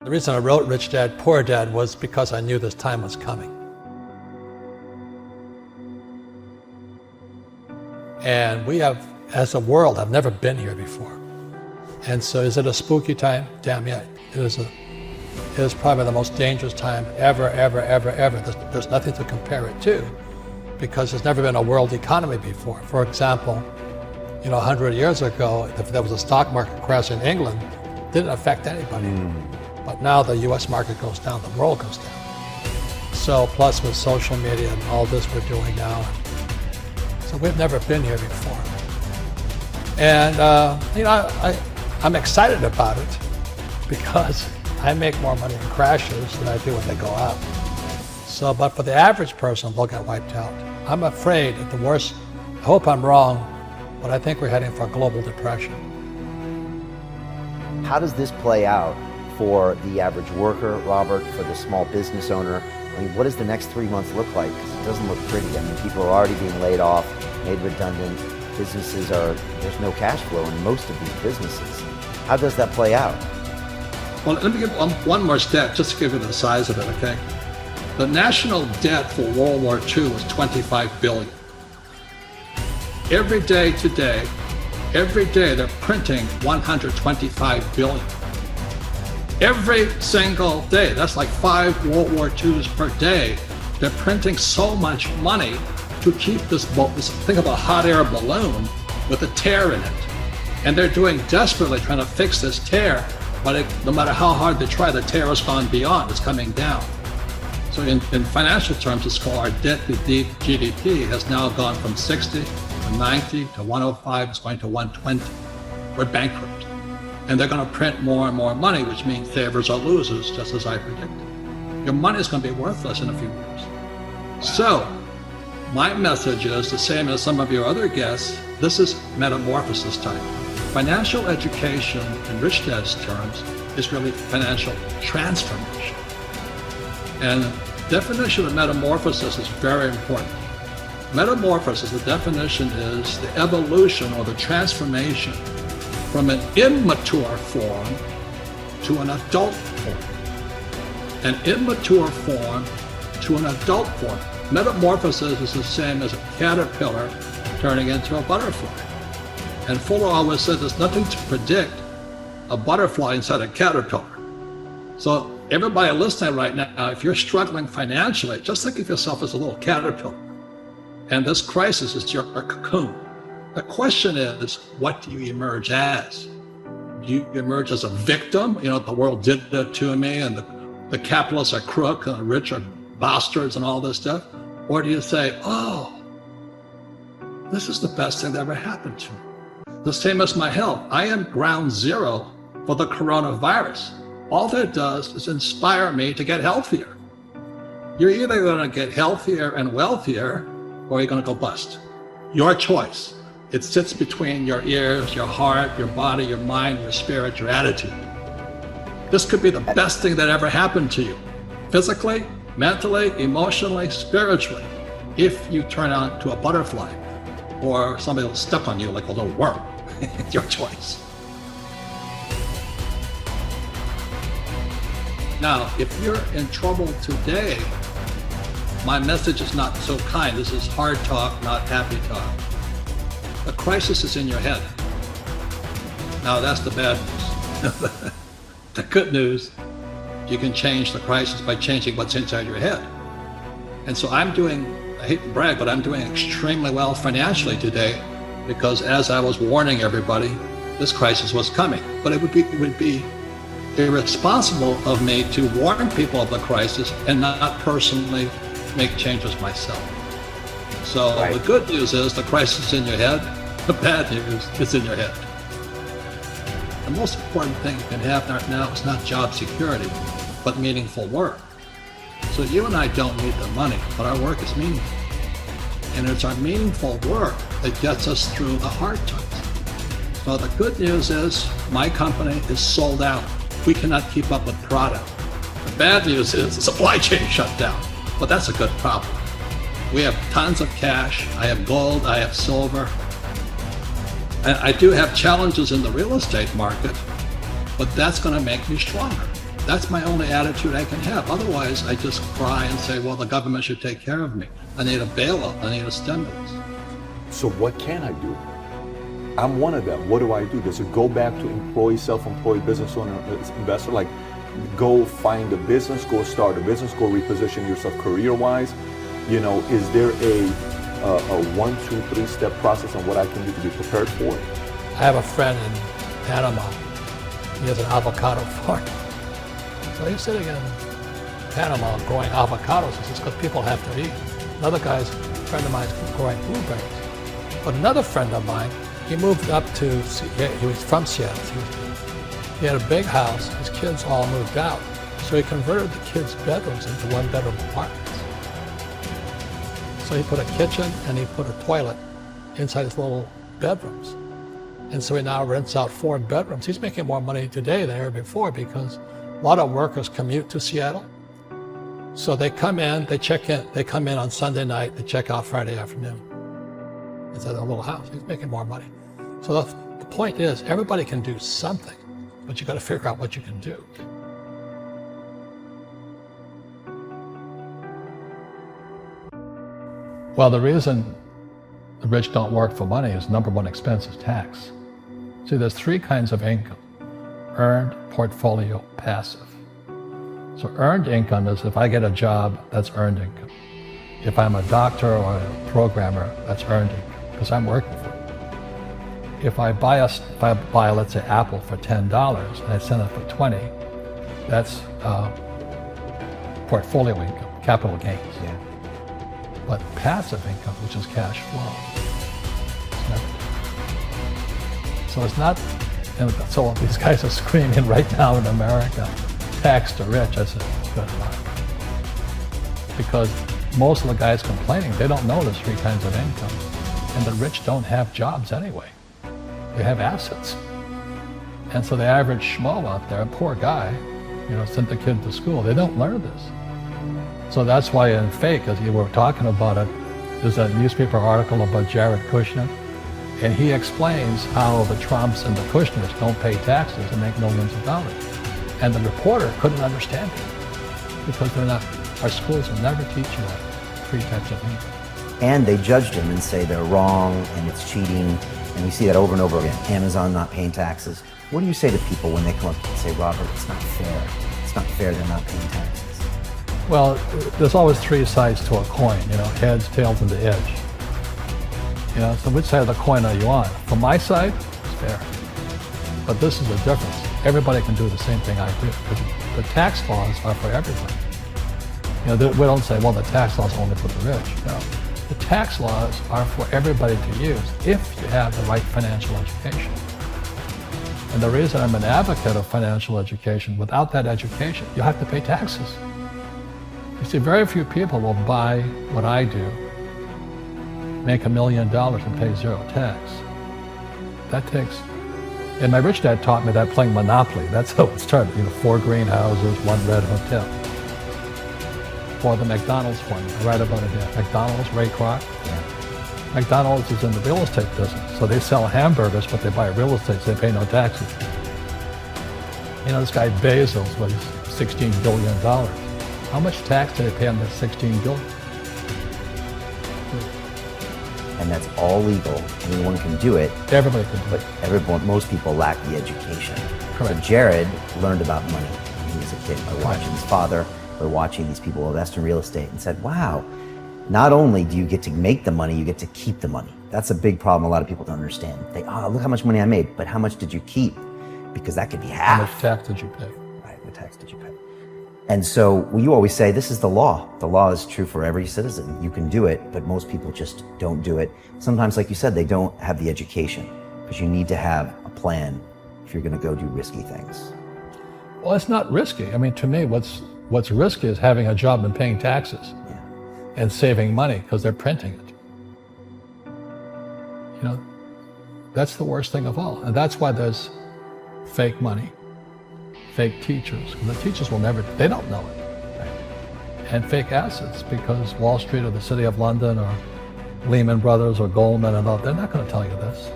The reason I wrote Rich Dad, Poor Dad was because I knew this time was coming. And we have, as a world, have never been here before. And so is it a spooky time? Damn yeah. It is probably the most dangerous time ever. There's nothing to compare it to because there's never been a world economy before. For example, 100 years ago, if there was a stock market crash in England, it didn't affect anybody. But now the US market goes down, the world goes down. So plus with social media and all this we're doing now, so we've never been here before. And I'm excited about it because I make more money in crashes than I do when they go up. So, but for the average person, they'll get wiped out. I'm afraid at the worst, I hope I'm wrong, but I think we're heading for a global depression. How does this play out for the average worker, Robert, for the small business owner? I mean, what does the next 3 months look like? Because it doesn't look pretty. I mean, people are already being laid off, made redundant. There's no cash flow in most of these businesses. How does that play out? Well, let me give one more stat, just to give you the size of it, okay? The national debt for World War II was $25 billion. Every day today, they're printing $125 billion. Every single day, that's like 5 World War IIs per day. They're printing so much money to keep this think of a hot air balloon with a tear in it. And they're doing desperately trying to fix this tear, but no matter how hard they try, the tear has gone beyond, it's coming down. So in financial terms, it's called our debt to GDP has now gone from 60 to 90 to 105, it's going to 120. We're bankrupt. And they're going to print more and more money, which means savers are losers, just as I predicted. Your money is going to be worthless in a few years. Wow. So my message is the same as some of your other guests. This is metamorphosis time. Financial education, in Rich Dad's terms, is really financial transformation. And definition of metamorphosis is very important. Metamorphosis, the definition is the evolution or the transformation from an immature form to an adult form. An immature form to an adult form. Metamorphosis is the same as a caterpillar turning into a butterfly. And Fuller always said there's nothing to predict a butterfly inside a caterpillar. So everybody listening right now, if you're struggling financially, just think of yourself as a little caterpillar. And this crisis is your cocoon. The question is, what do you emerge as? Do you emerge as a victim? The world did that to me, and the capitalists are crook, and the rich are bastards, and all this stuff? Or do you say, oh, this is the best thing that ever happened to me? The same as my health. I am ground zero for the coronavirus. All that does is inspire me to get healthier. You're either going to get healthier and wealthier, or you're going to go bust. Your choice. It sits between your ears, your heart, your body, your mind, your spirit, your attitude. This could be the best thing that ever happened to you, physically, mentally, emotionally, spiritually, if you turn out to a butterfly or somebody will step on you like a little worm. It's your choice. Now, if you're in trouble today, my message is not so kind. This is hard talk, not happy talk. The crisis is in your head. Now, that's the bad news. The good news, you can change the crisis by changing what's inside your head. And so I hate to brag, but I'm doing extremely well financially today because as I was warning everybody, this crisis was coming. But it would be irresponsible of me to warn people of the crisis and not personally make changes myself. So right. The good news is the crisis is in your head. The bad news is in your head. The most important thing that can happen right now is not job security, but meaningful work. So you and I don't need the money, but our work is meaningful. And it's our meaningful work that gets us through the hard times. So the good news is my company is sold out. We cannot keep up with product. The bad news is the supply chain shut down, but that's a good problem. We have tons of cash. I have gold, I have silver. And I do have challenges in the real estate market, but that's going to make me stronger. That's my only attitude I can have. Otherwise, I just cry and say, well, the government should take care of me. I need a bailout. I need a stimulus. So what can I do? I'm one of them. What do I do? Does it go back to employee, self-employed business owner, investor? Like, go find a business, go start a business, go reposition yourself career-wise? You know, is there a 1, 2, 3 step process on what I can do to be prepared for it? I have a friend in Panama. He has an avocado farm. So he's sitting in Panama growing avocados. He says, because people have to eat. Another guy's, a friend of mine, is growing blueberries. But another friend of mine, he moved up to, he was from Seattle. He had a big house. His kids all moved out. So he converted the kids' bedrooms into one-bedroom apartments. So he put a kitchen and he put a toilet inside his little bedrooms. And so he now rents out 4 bedrooms. He's making more money today than ever before because a lot of workers commute to Seattle. So they come in, they check in, they come in on Sunday night, they check out Friday afternoon. It's at a little house. He's making more money. So the point is, everybody can do something, but you got to figure out what you can do. Well, the reason the rich don't work for money is number one expense is tax. See, there's 3 kinds of income: earned, portfolio, passive. So earned income is if I get a job, that's earned income. If I'm a doctor or a programmer, that's earned income because I'm working for it. If I buy, let's say, Apple for $10 and I sell it for 20, that's portfolio income, capital gains. Yeah. But passive income, which is cash flow, so it's not, and so these guys are screaming right now in America, tax the rich. I said, good luck. Because most of the guys complaining, they don't know there's 3 kinds of income. And the rich don't have jobs anyway. They have assets. And so the average schmo out there, a poor guy, sent the kid to school, they don't learn this. So that's why in Fake, as you were talking about it, there's a newspaper article about Jared Kushner, and he explains how the Trumps and the Kushners don't pay taxes and make millions of dollars. And the reporter couldn't understand it because our schools will never teach you that 3 types of income. And they judged him and say they're wrong and it's cheating. And we see that over and over again. Amazon not paying taxes. What do you say to people when they come up and say, Robert, it's not fair. It's not fair they're not paying taxes. Well, there's always 3 sides to a coin, heads, tails, and the edge. So which side of the coin are you on? From my side, it's fair. But this is the difference. Everybody can do the same thing I do. The tax laws are for everybody. We don't say, well, the tax laws are only for the rich. No. The tax laws are for everybody to use if you have the right financial education. And the reason I'm an advocate of financial education, without that education, you have to pay taxes. You see, very few people will buy what I do, make $1 million and pay 0 tax. That takes, and my rich dad taught me that playing Monopoly. That's how it started. 4 greenhouses, 1 red hotel. For the McDonald's one, I write about it here. McDonald's, Ray Kroc. Yeah. McDonald's is in the real estate business, so they sell hamburgers, but they buy real estate, so they pay no taxes. This guy Bezos was $16 billion. How much tax did they pay on that $16 billion? And that's all legal. Anyone can do it. Everybody can do it. But most people lack the education. Correct. So Jared learned about money when he was a kid by watching his father, by watching these people invest in real estate, and said, wow, not only do you get to make the money, you get to keep the money. That's a big problem a lot of people don't understand. They, look how much money I made, but how much did you keep? Because that could be half. How much tax did you pay? Right, what tax did you pay? And so you always say, this is the law. The law is true for every citizen. You can do it, but most people just don't do it. Sometimes, like you said, they don't have the education, because you need to have a plan if you're gonna go do risky things. Well, it's not risky. I mean, to me, what's risky is having a job and paying taxes and saving money because they're printing it. That's the worst thing of all. And that's why there's fake money, fake teachers. The teachers will never, they don't know it. Right? And fake assets, because Wall Street or the City of London or Lehman Brothers or Goldman and all, they're not going to tell you this.